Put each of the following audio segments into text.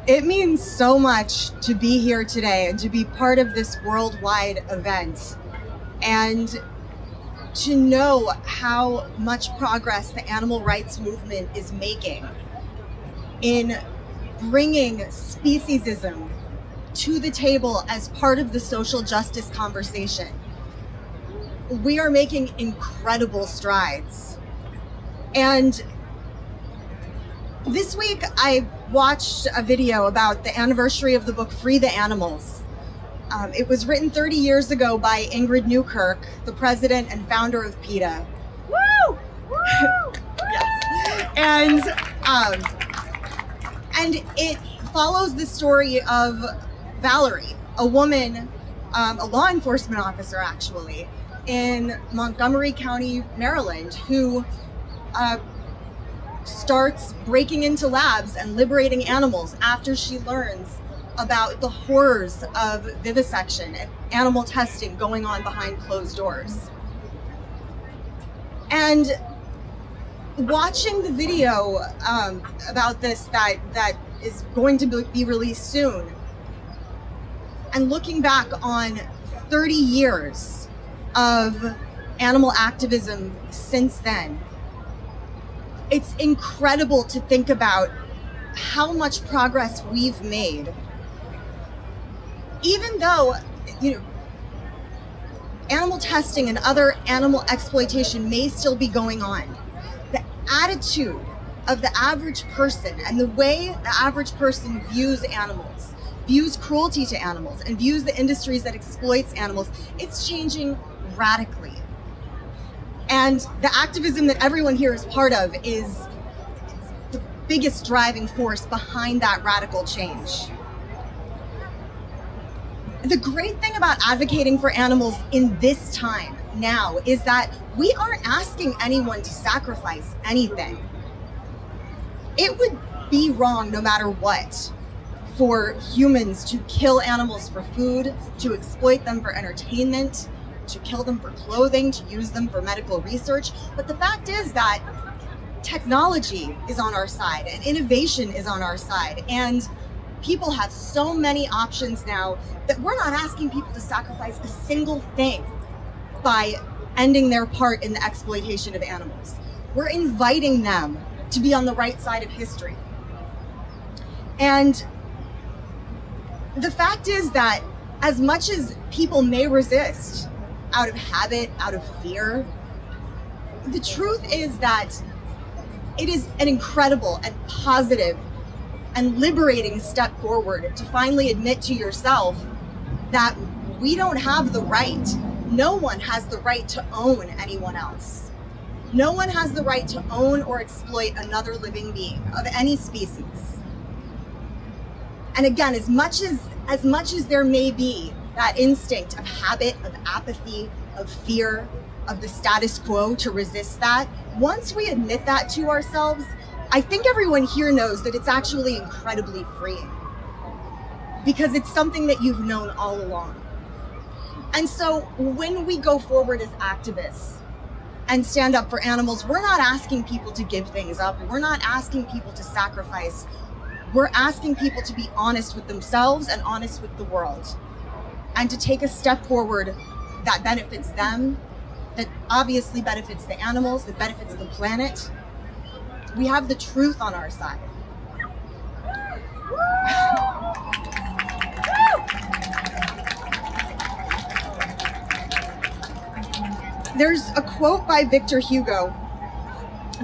It means so much to be here today and to be part of this worldwide event, and to know how much progress the animal rights movement is making in bringing speciesism to the table as part of the social justice conversation. We are making incredible strides. And this week I watched a video about the anniversary of the book Free the Animals. It was written 30 years ago by Ingrid Newkirk, the president and founder of PETA. Woo! Woo! Yes. And it follows the story of Valerie, a woman, a law enforcement officer actually, in Montgomery County, Maryland, who starts breaking into labs and liberating animals after she learns about the horrors of vivisection and animal testing going on behind closed doors. And watching the video about this that is going to be released soon, and looking back on 30 years of animal activism since then, it's incredible to think about how much progress we've made. Even though, animal testing and other animal exploitation may still be going on, the attitude of the average person and the way the average person views animals, views cruelty to animals, and views the industries that exploits animals, it's changing radically. And the activism that everyone here is part of is the biggest driving force behind that radical change. The great thing about advocating for animals in this time now is that we aren't asking anyone to sacrifice anything. It would be wrong, no matter what, for humans to kill animals for food, to exploit them for entertainment, to kill them for clothing, to use them for medical research. But the fact is that technology is on our side and innovation is on our side. And people have so many options now that we're not asking people to sacrifice a single thing by ending their part in the exploitation of animals. We're inviting them to be on the right side of history. And the fact is that as much as people may resist out of habit, out of fear, the truth is that it is an incredible and positive and liberating step forward to finally admit to yourself that we don't have the right. No one has the right to own anyone else. No one has the right to own or exploit another living being of any species. And again, as much as there may be that instinct of habit, of apathy, of fear, of the status quo to resist that, once we admit that to ourselves, I think everyone here knows that it's actually incredibly freeing, because it's something that you've known all along. And so when we go forward as activists and stand up for animals, we're not asking people to give things up. We're not asking people to sacrifice. We're asking people to be honest with themselves and honest with the world, and to take a step forward that benefits them, that obviously benefits the animals, that benefits the planet. We have the truth on our side. There's a quote by Victor Hugo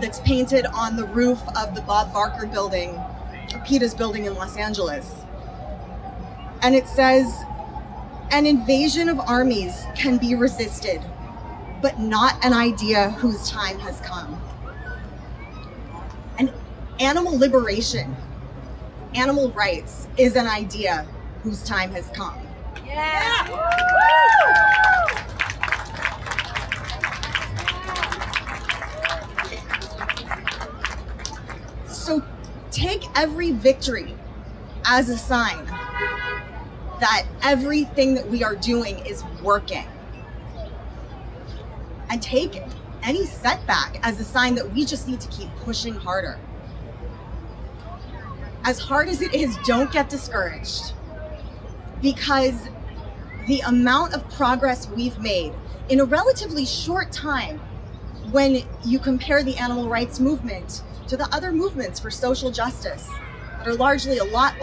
that's painted on the roof of the Bob Barker building, PETA's building in Los Angeles. And it says, "An invasion of armies can be resisted, but not an idea whose time has come." And animal liberation, animal rights, is an idea whose time has come. Yeah. So take every victory as a sign that everything that we are doing is working. And take any setback as a sign that we just need to keep pushing harder. as hard as it is, don't get discouraged, because the amount of progress we've made in a relatively short time, when you compare the animal rights movement to the other movements for social justice that are largely a lot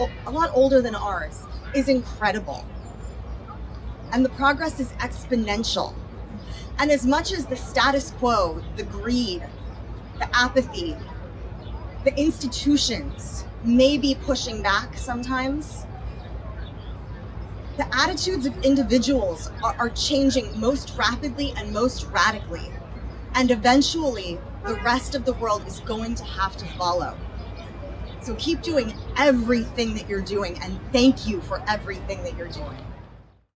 older than ours, is incredible. And the progress is exponential. And as much as the status quo, the greed, the apathy, the institutions may be pushing back sometimes, the attitudes of individuals are changing most rapidly and most radically. And eventually, the rest of the world is going to have to follow. So keep doing everything that you're doing, and thank you for everything that you're doing.